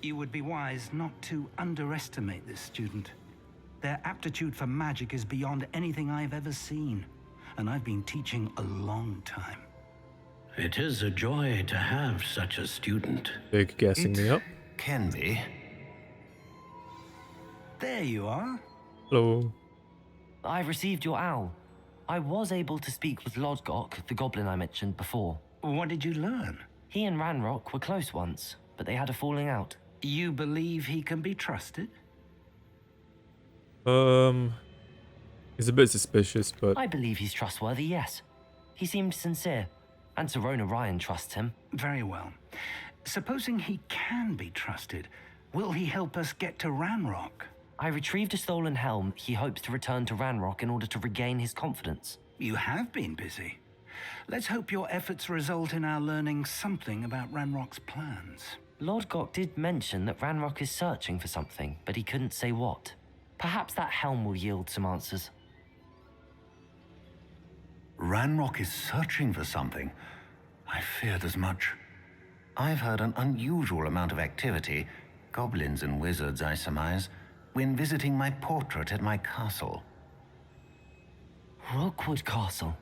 You would be wise not to underestimate this student. Their aptitude for magic is beyond anything I've ever seen, and I've been teaching a long time. It is a joy to have such a student. Big gassing me up. Can be. There you are. Hello. I received your owl. I was able to speak with Lodgok, the goblin I mentioned before. What did you learn? He and Ranrock were close once, but they had a falling out. You believe he can be trusted? He's a bit suspicious, but I believe he's trustworthy, yes. He seemed sincere, and Serona Ryan trusts him. Very well. Supposing he can be trusted, will he help us get to Ranrock? I retrieved a stolen helm he hopes to return to Ranrock in order to regain his confidence. You have been busy. Let's hope your efforts result in our learning something about Ranrock's plans. Lodgok did mention that Ranrock is searching for something, but he couldn't say what. Perhaps that helm will yield some answers. Ranrock is searching for something. I feared as much. I've heard an unusual amount of activity, goblins and wizards, I surmise, when visiting my portrait at my castle. Rookwood Castle?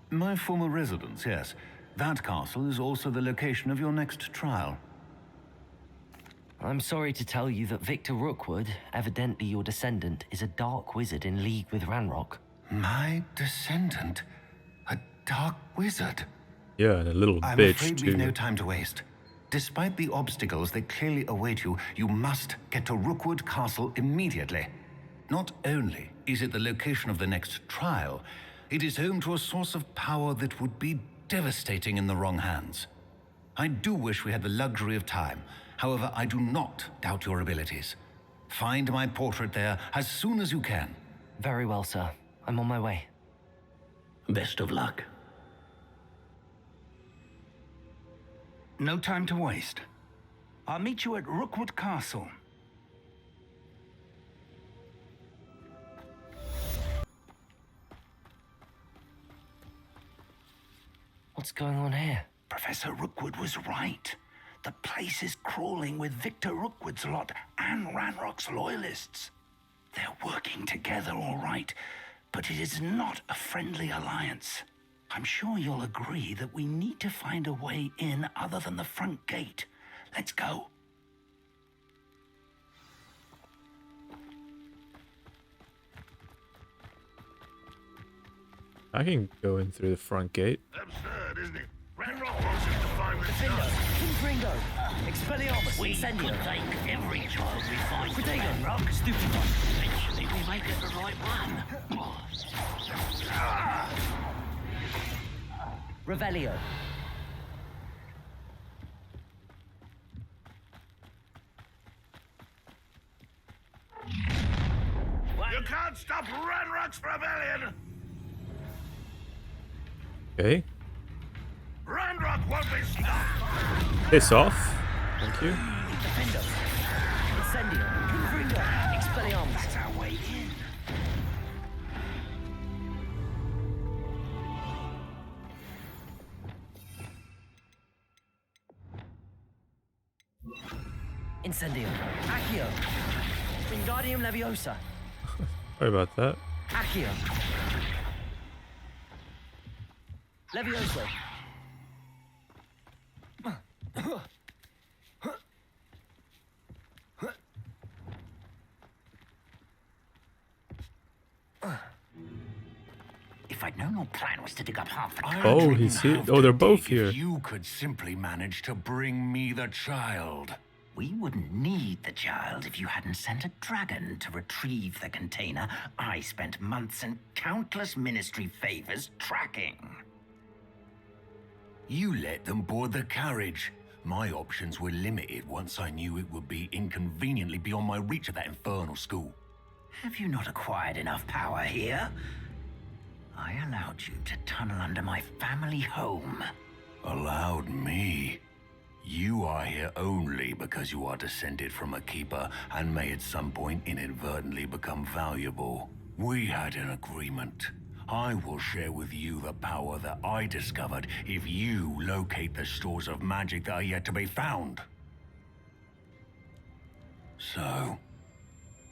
My former residence, yes. That castle is also the location of your next trial. I'm sorry to tell you that Victor Rookwood, evidently your descendant, is a dark wizard in league with Ranrock. My descendant? A dark wizard? yeah, and a little I'm bitch afraid too. we've no time to waste. Despite the obstacles that clearly await you, you must get to Rookwood Castle immediately. Not only is it the location of the next trial, it is home to a source of power that would be devastating in the wrong hands. I do wish we had the luxury of time. However, I do not doubt your abilities. Find my portrait there as soon as you can. Very well, sir. I'm on my way. Best of luck. No time to waste. I'll meet you at Rookwood Castle. What's going on here? Professor Rookwood was right. The place is crawling with Victor Rookwood's lot and Ranrock's loyalists. They're working together, all right, but it is not a friendly alliance. I'm sure you'll agree that we need to find a way in other than the front gate. Let's go. I can go in through the front gate. Absurd, isn't it? Ranrock wants us to find the Defendo! child. Confringo! Expelliarmus! We Incendio! could take every child we find. Protego! Rock. Stupid one! Eventually we make it the right one. Revelio! You can't stop Ranrock's rebellion! Okay. Ranrock won't be stopped! Piss off. Thank you. Defendo! Incendio! Confringo! Expelliarmus! That's our way in. Incendio! Accio! Wingardium Leviosa! Sorry about that. Accio! Levioso! If I'd known your plan was to dig up half the I Oh, wouldn't he's here. have Oh, to they're both dig here. If you could simply manage to bring me the child. We wouldn't need the child if you hadn't sent a dragon to retrieve the container I spent months and countless ministry favors tracking. You let them board the carriage. My options were limited once I knew it would be inconveniently beyond my reach at that infernal school. Have you not acquired enough power here? I allowed you to tunnel under my family home. Allowed me? You are here only because you are descended from a keeper and may at some point inadvertently become valuable. We had an agreement. I will share with you the power that I discovered if you locate the stores of magic that are yet to be found. So,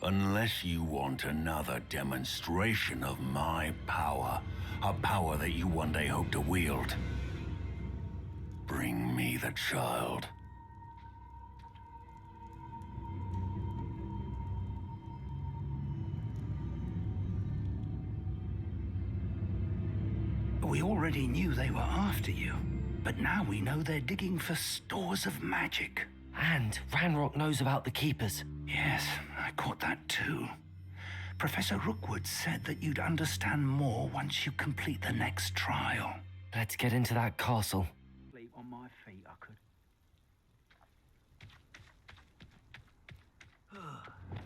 unless you want another demonstration of my power, a power that you one day hope to wield, bring me the child. We already knew they were after you, but now we know they're digging for stores of magic. And Ranrock knows about the Keepers. Yes, I caught that too. Professor Rookwood said that you'd understand more once you complete the next trial. Let's get into that castle. Sleep on my feet, I could.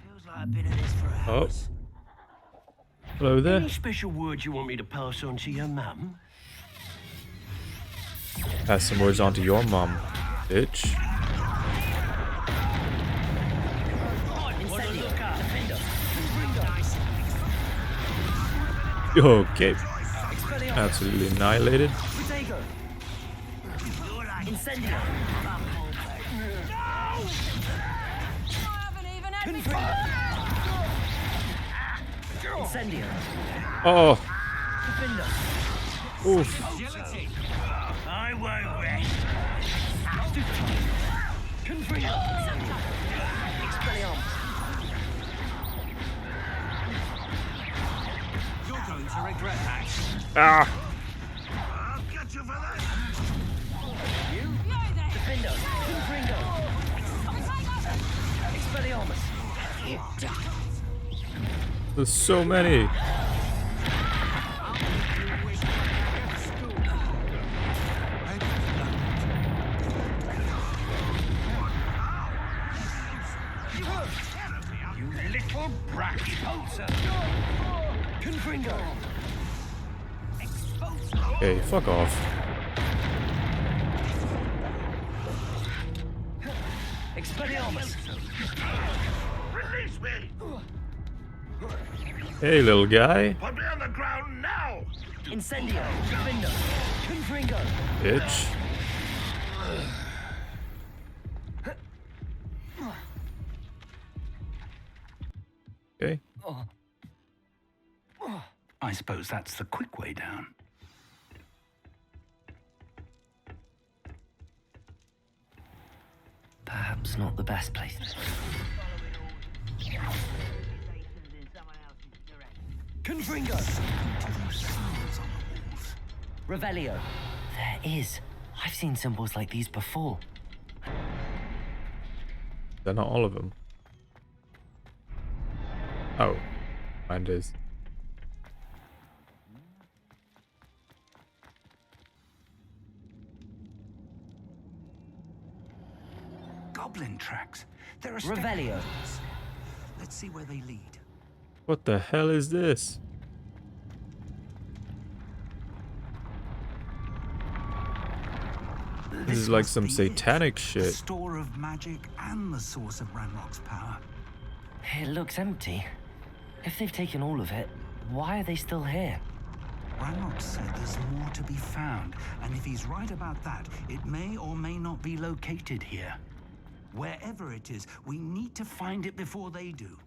Feels like I've been at this for hours. Hello there. Any special words you want me to pass on to your mum? Pass some words on to your mum, bitch. Okay. Absolutely annihilated. Oh. Oof. I won't rest. You're going to regret that. Ah. I'll get you for that. There's so many. You little bratty poser. Okay, fuck off. Release me! Hey, little guy. Put me on the ground now! Bitch. Okay. I suppose that's the quick way down. Perhaps not the best place. Revelio. There is. I've seen symbols like these before. They're not all of them. Oh. Mine is. Goblin tracks. There are Revelio. steps. Let's see where they lead. What the hell is this? This is like must some be satanic it. shit. The store of magic and the source of Ranrock's power. It looks empty. If they've taken all of it, why are they still here? Ranrock said there's more to be found, and if he's right about that, it may or may not be located here. Wherever it is, we need to find it before they do.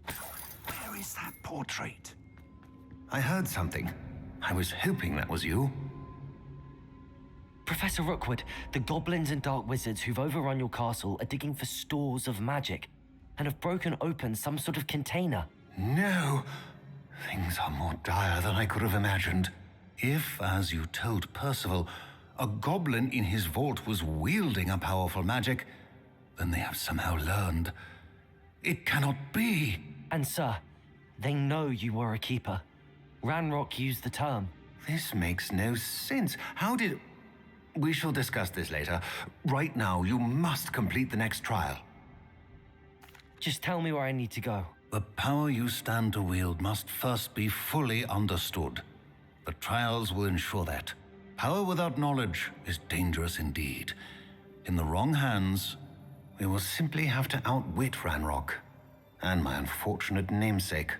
Where is that portrait? I heard something. I was hoping that was you. Professor Rookwood, the goblins and dark wizards who've overrun your castle are digging for stores of magic and have broken open some sort of container. No. Things are more dire than I could have imagined. If, as you told Percival, a goblin in his vault was wielding a powerful magic, then they have somehow learned. It cannot be. And sir, they know you were a keeper. Ranrock used the term. This makes no sense. How did... We shall discuss this later. Right now, you must complete the next trial. Just tell me where I need to go. The power you stand to wield must first be fully understood. The trials will ensure that. Power without knowledge is dangerous indeed. In the wrong hands, we will simply have to outwit Ranrock and my unfortunate namesake.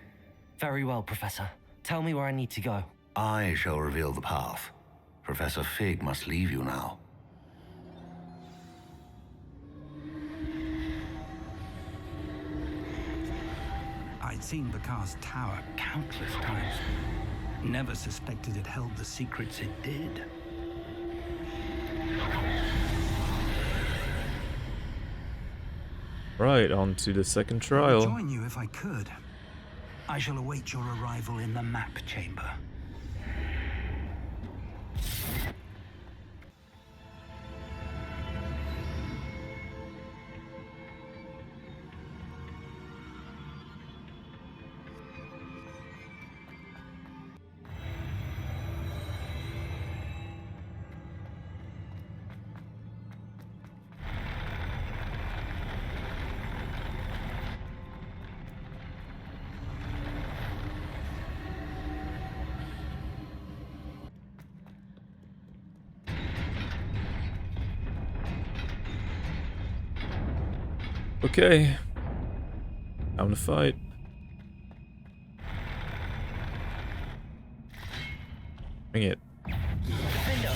Very well, Professor. Tell me where I need to go. I shall reveal the path. Professor Fig must leave you now. seen Bakar's tower countless times. Never suspected it held the secrets it did. Right, on to the second I trial. would join you if I could. I shall await your arrival in the map chamber. Okay. Time to fight. Bring it. Defender.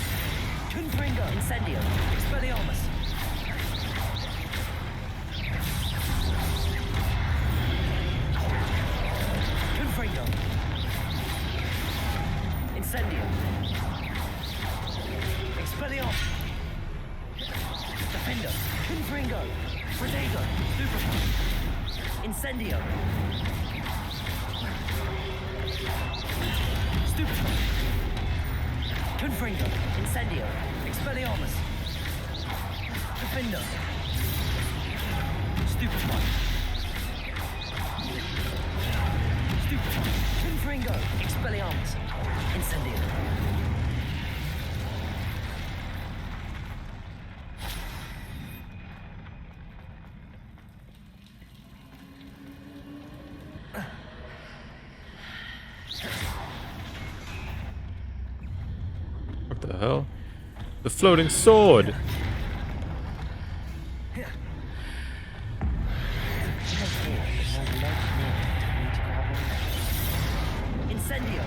Confringo. Incendio. Expelliarmus. Confringo. Incendio. Expelliarmus. Defender. Confringo. Protego. Stupefy. Incendio. Stupefy. Confringo. Incendio. Expelliarmus. Defender. Stupefy. Stupefy. Confringo. Expelliarmus. Incendio. What the hell? The floating sword! Incendio.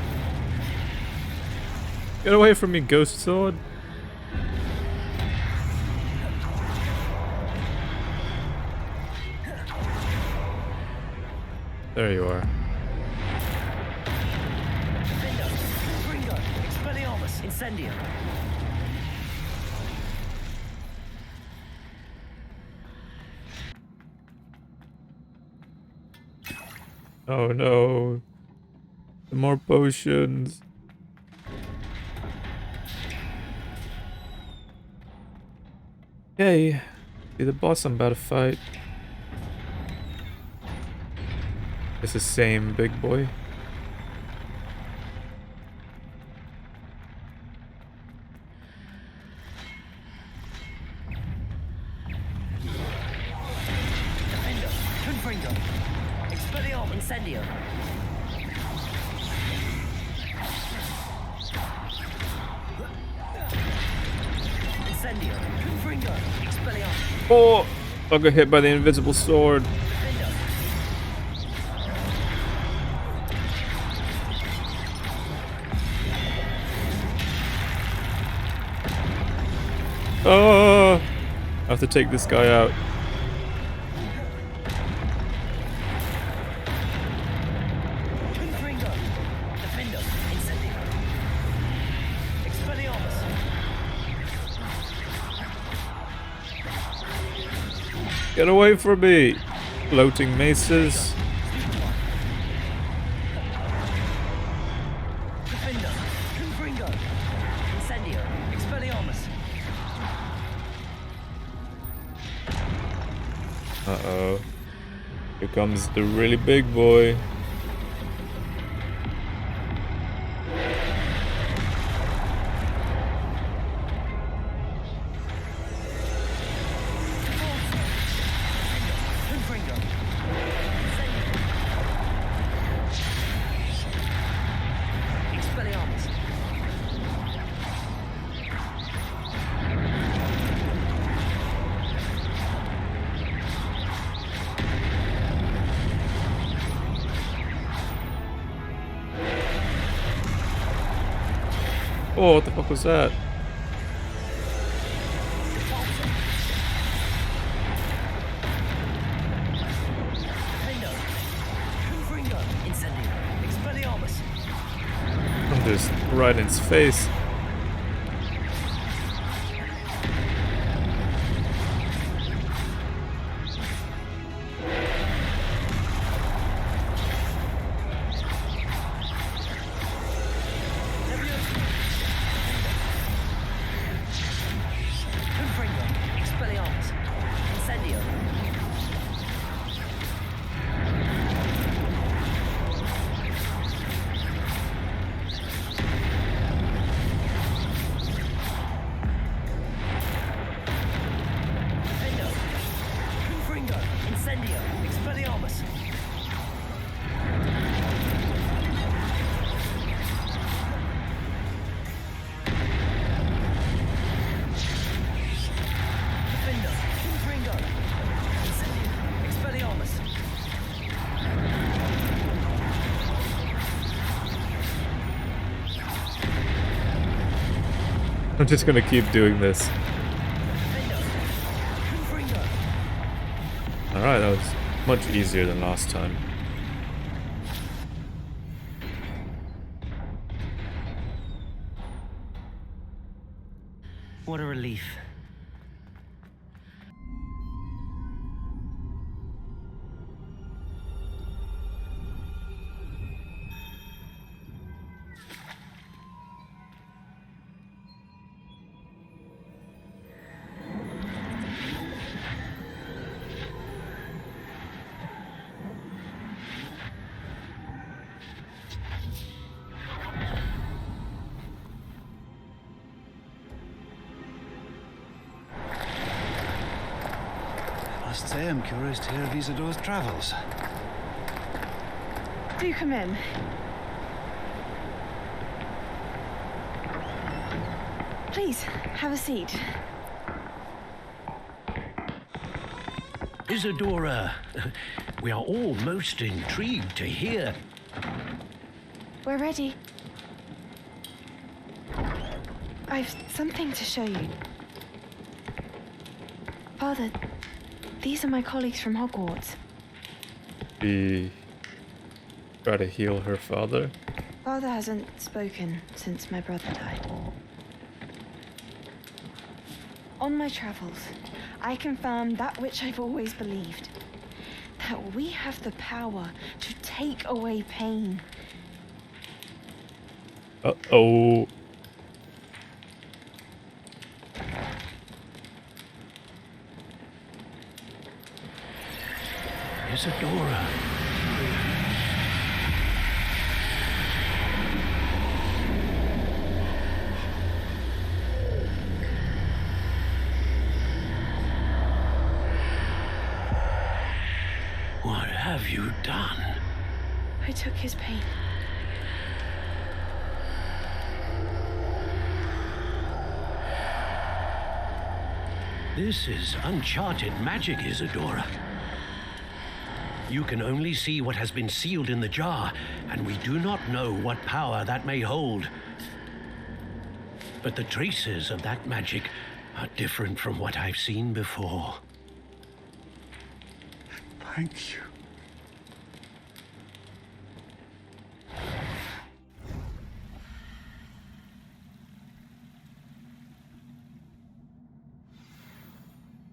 Get away from me, ghost sword! There you are. Defender. Confringo. Expelliarmus. Incendio. Oh no. More potions. Okay. See the boss I'm about to fight. It's the same big boy. Defender. Confringo. Expelliarmus. Incendio. Incendio. Confringo. Expelliarmus. Oh! I got hit by the invisible sword. Defender. Oh! I have to take this guy out. Confringo. Defender. Incendio. Expelliarmus. Get away from me! Floating maces. Defender. Confringo. Incendio. Expelliarmus. Uh-oh. Here comes the really big boy. Confringo. Incendio. Expelliarmus. Oh, what the fuck was that? Defender. Confringo. Just right in his face. I'm just gonna keep doing this. Alright, that was much easier than last time. What a relief. Must say I'm curious to hear of Isadora's travels. Do come in. Please, have a seat. Isadora, we are all most intrigued to hear. We're ready. I've something to show you. Father, these are my colleagues from Hogwarts. We try to heal her father. Father hasn't spoken since my brother died. On my travels, I confirmed that which I've always believed. That we have the power to take away pain. Uh-oh. Isadora. What have you done? I took his pain. This is uncharted magic, Isadora. You can only see what has been sealed in the jar, and we do not know what power that may hold. But the traces of that magic are different from what I've seen before. Thank you.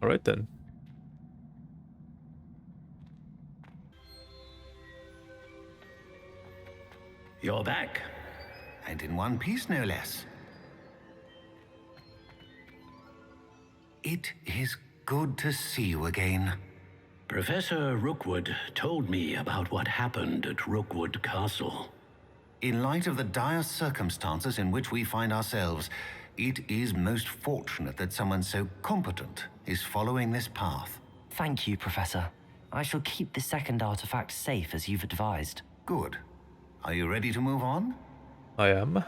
All right then. You're back. And in one piece, no less. It is good to see you again. Professor Rookwood told me about what happened at Rookwood Castle. In light of the dire circumstances in which we find ourselves, it is most fortunate that someone so competent is following this path. Thank you, Professor. I shall keep the second artifact safe as you've advised. Good. Are you ready to move on? I am.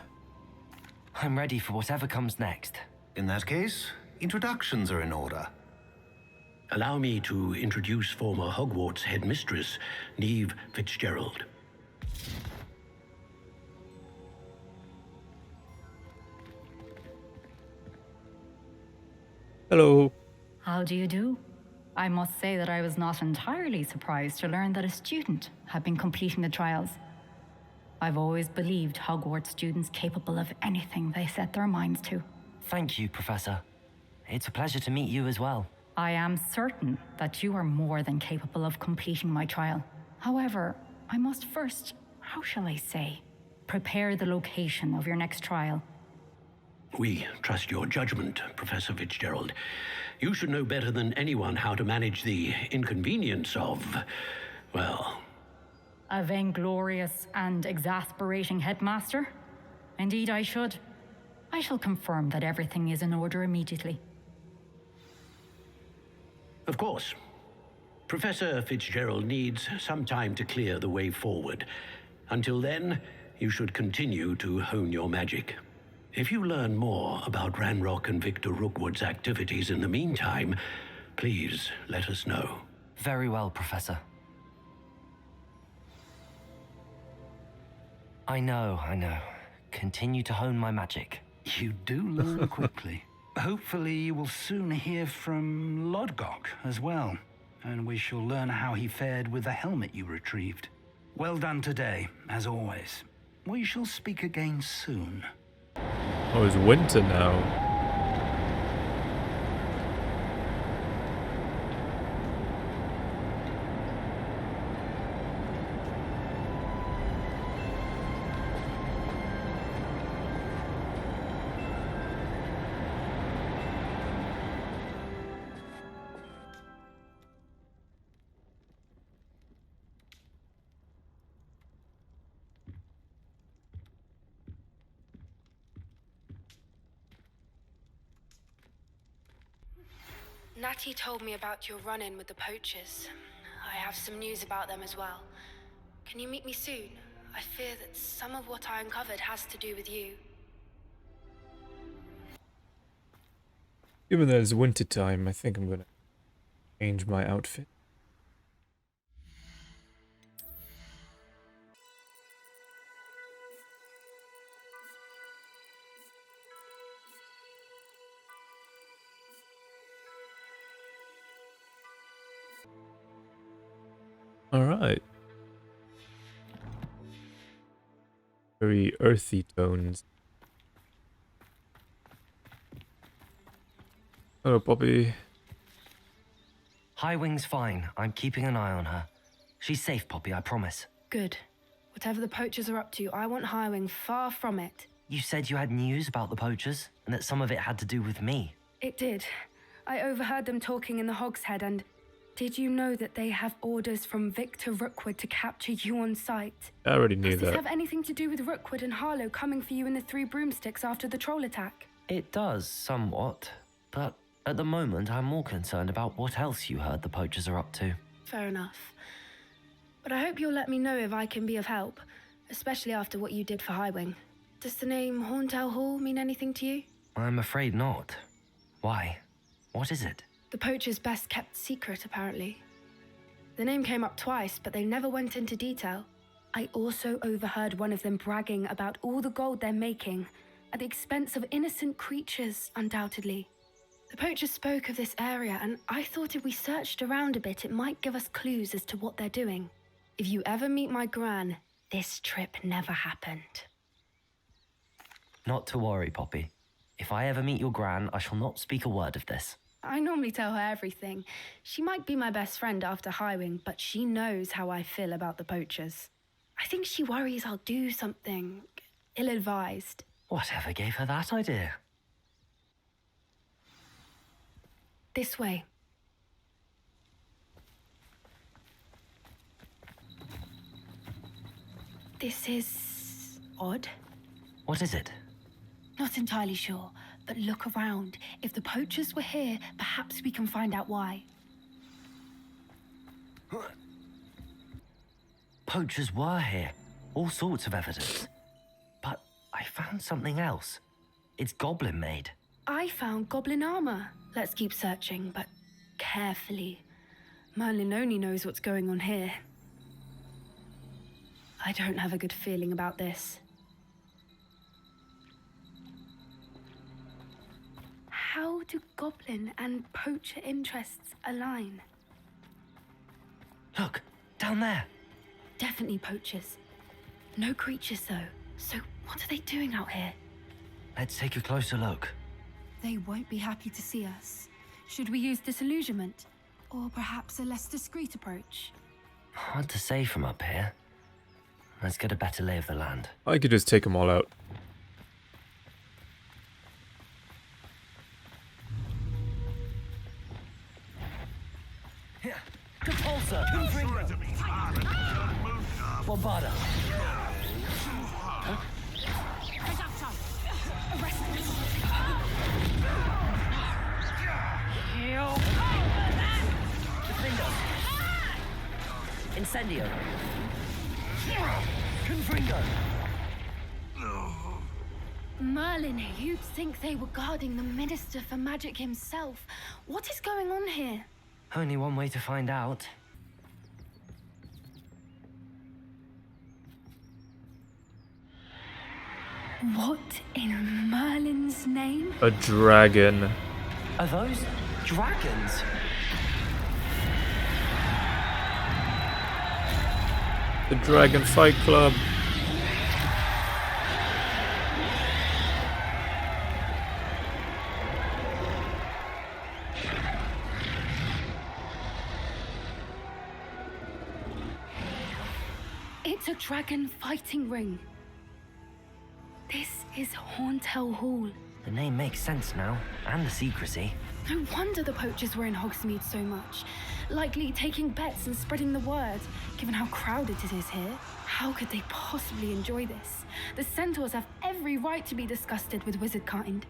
I'm ready for whatever comes next. In that case, introductions are in order. Allow me to introduce former Hogwarts headmistress, Neve Fitzgerald. Hello. How do you do? I must say that I was not entirely surprised to learn that a student had been completing the trials. I've always believed Hogwarts students capable of anything they set their minds to. Thank you, Professor. It's a pleasure to meet you as well. I am certain that you are more than capable of completing my trial. However, I must first, how shall I say, prepare the location of your next trial. We trust your judgment, Professor Fitzgerald. You should know better than anyone how to manage the inconvenience of, well... A vainglorious and exasperating headmaster? Indeed, I should. I shall confirm that everything is in order immediately. Of course. Professor Fitzgerald needs some time to clear the way forward. Until then, you should continue to hone your magic. If you learn more about Ranrock and Victor Rookwood's activities in the meantime, please let us know. Very well, Professor. I know. Continue to hone my magic. You do learn quickly. Hopefully you will soon hear from Lodgok as well, and we shall learn how he fared with the helmet you retrieved. Well done today, as always. We shall speak again soon. Oh, it's winter now. Natty told me about your run-in with the poachers. I have some news about them as well. Can you meet me soon? I fear that some of what I uncovered has to do with you. Given that it's winter time, I think I'm gonna change my outfit. Alright. Very earthy tones. Hello, Poppy. Highwing's fine. I'm keeping an eye on her. She's safe, Poppy, I promise. Good. Whatever the poachers are up to, I want Highwing far from it. You said you had news about the poachers, and that some of it had to do with me. It did. I overheard them talking in the Hogshead, and did you know that they have orders from Victor Rookwood to capture you on sight? I already knew Does that. this have anything to do with Rookwood and Harlow coming for you in the Three Broomsticks after the troll attack? It does, somewhat. But at the moment, I'm more concerned about what else you heard the poachers are up to. Fair enough. But I hope you'll let me know if I can be of help, especially after what you did for Highwing. Does the name Horntail Hall mean anything to you? I'm afraid not. Why? What is it? The poacher's best kept secret, apparently. The name came up twice, but they never went into detail. I also overheard one of them bragging about all the gold they're making, at the expense of innocent creatures, undoubtedly. The poachers spoke of this area, and I thought if we searched around a bit, it might give us clues as to what they're doing. If you ever meet my gran, this trip never happened. Not to worry, Poppy. If I ever meet your gran, I shall not speak a word of this. I normally tell her everything. She might be my best friend after Highwing, but she knows how I feel about the poachers. I think she worries I'll do something ill-advised. Whatever gave her that idea? This way. This is odd. What is it? Not entirely sure, but look around. If the poachers were here, perhaps we can find out why. Poachers were here. All sorts of evidence. But I found something else. It's goblin made. I found goblin armor. Let's keep searching, but carefully. Merlin only knows what's going on here. I don't have a good feeling about this. How do goblin and poacher interests align? Look, down there. Definitely poachers. No creatures, though. So what are they doing out here? Let's take a closer look. They won't be happy to see us. Should we use disillusionment? Or perhaps a less discreet approach? Hard to say from up here. Let's get a better lay of the land. I could just take them all out. Compulsor! Bombarda! Defender! Incendio! Confringo! Merlin, you'd think they were guarding the Minister for Magic himself. What is going on here? Only one way to find out. What in Merlin's name? A dragon. Are those dragons? The Dragon Fight Club. It's a dragon fighting ring. This is Hauntel Hall. The name makes sense now, and the secrecy. No wonder the poachers were in Hogsmeade so much. Likely taking bets and spreading the word, given how crowded it is here. How could they possibly enjoy this? The centaurs have every right to be disgusted with wizard kind.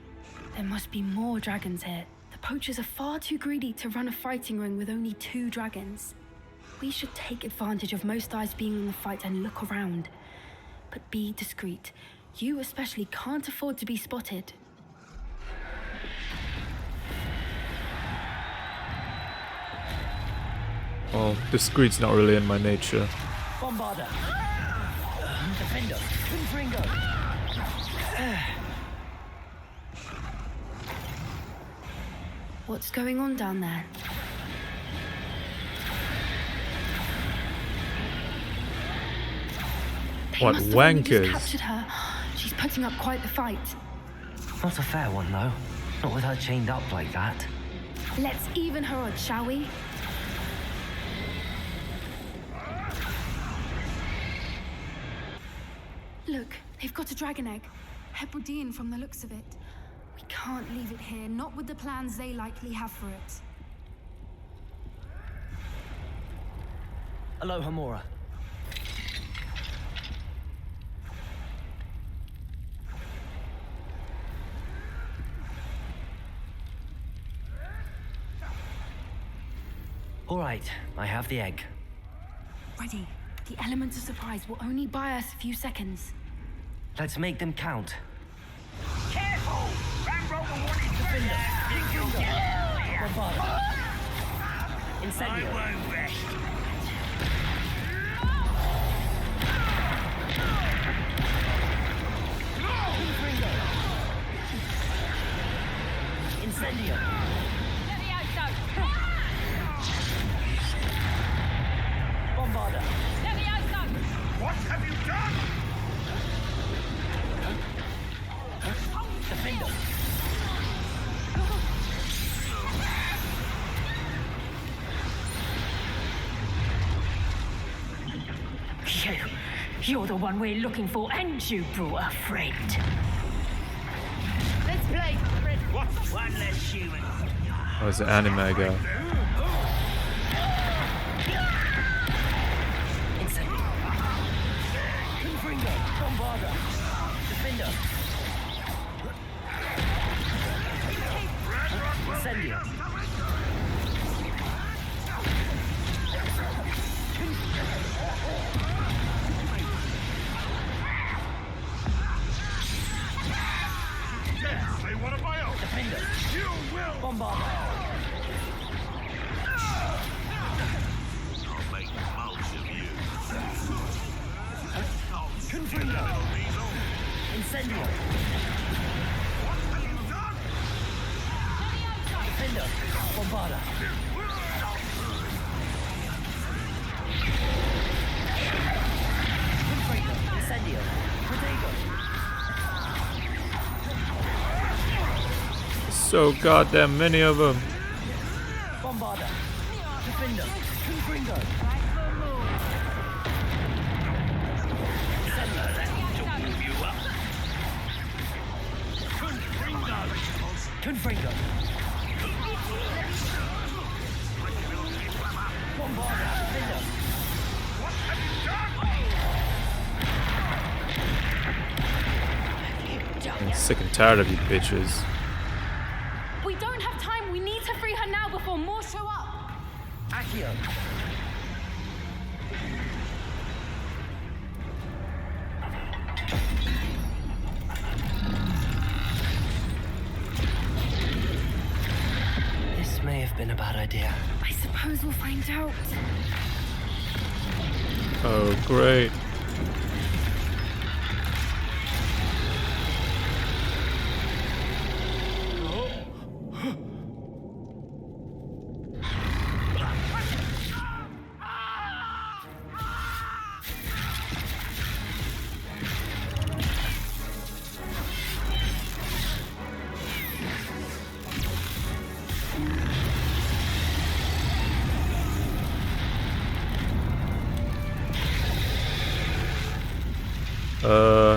There must be more dragons here. The poachers are far too greedy to run a fighting ring with only 2 dragons. We should take advantage of most eyes being in the fight and look around. But be discreet. You especially can't afford to be spotted. Well, discreet's not really in my nature. Bombarda! Defender! Confringo! What's going on down there? What Must have only just wankers? captured her. She's putting up quite the fight. Not a fair one, though. Not with her chained up like that. Let's even her odds, shall we? Look, they've got a dragon egg. Hebridean from the looks of it. We can't leave it here, not with the plans they likely have for it. Aloha, Mora. All right, I have the egg. Ready. The element of surprise will only buy us a few seconds. Let's make them count. Careful! Ramrover wanted to Bombarda. Incendio. I won't rest. Incendio. Bombarda. What have you done? Defender. You're the one we're looking for, and you brought a friend. Let's play. What? One less human. Oh, it's an anime guy. Incendio. Confringo. Bombarda. Defender. Incendio. They want to buy out. Defender. You will. Bombarda. I'll make mulch of you. Confringo. Incendio. What have you done? Defender. Bombarda. Confringo. Incendio. Incendio. Protego. So goddamn many of them. Bombarda. Defender. Confringo. Confringo. Bombarda. Defender. I'm sick and tired of you bitches. We don't have time. We need to free her now before more show up. Accio. This may have been a bad idea. I suppose we'll find out. Oh, great.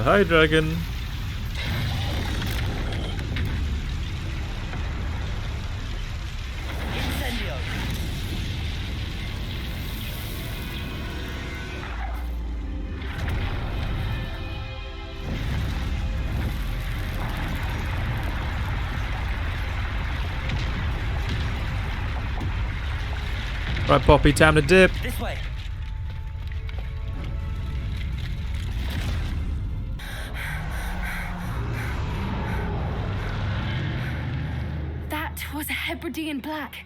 Hi, dragon. Incendio. Right, Poppy, time to dip. This way. That was a Hebridean black.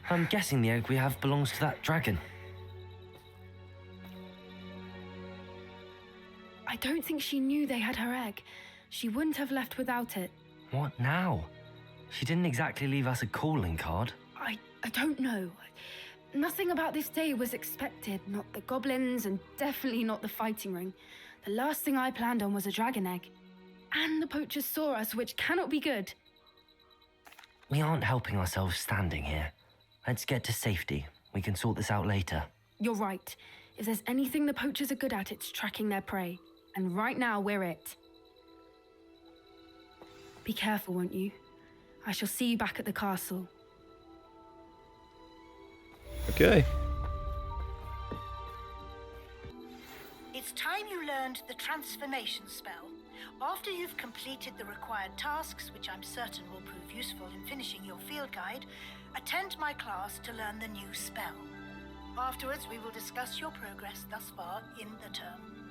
I'm guessing the egg we have belongs to that dragon. I don't think she knew they had her egg. She wouldn't have left without it. What now? She didn't exactly leave us a calling card. I don't know. Nothing about this day was expected. Not the goblins, and definitely not the fighting ring. The last thing I planned on was a dragon egg. And the poachers saw us, which cannot be good. We aren't helping ourselves standing here. Let's get to safety. We can sort this out later. You're right. If there's anything the poachers are good at, it's tracking their prey. And right now, we're it. Be careful, won't you? I shall see you back at the castle. Okay. It's time you learned the transformation spell. After you've completed the required tasks, which I'm certain will prove useful in finishing your field guide, attend my class to learn the new spell. Afterwards, we will discuss your progress thus far in the term.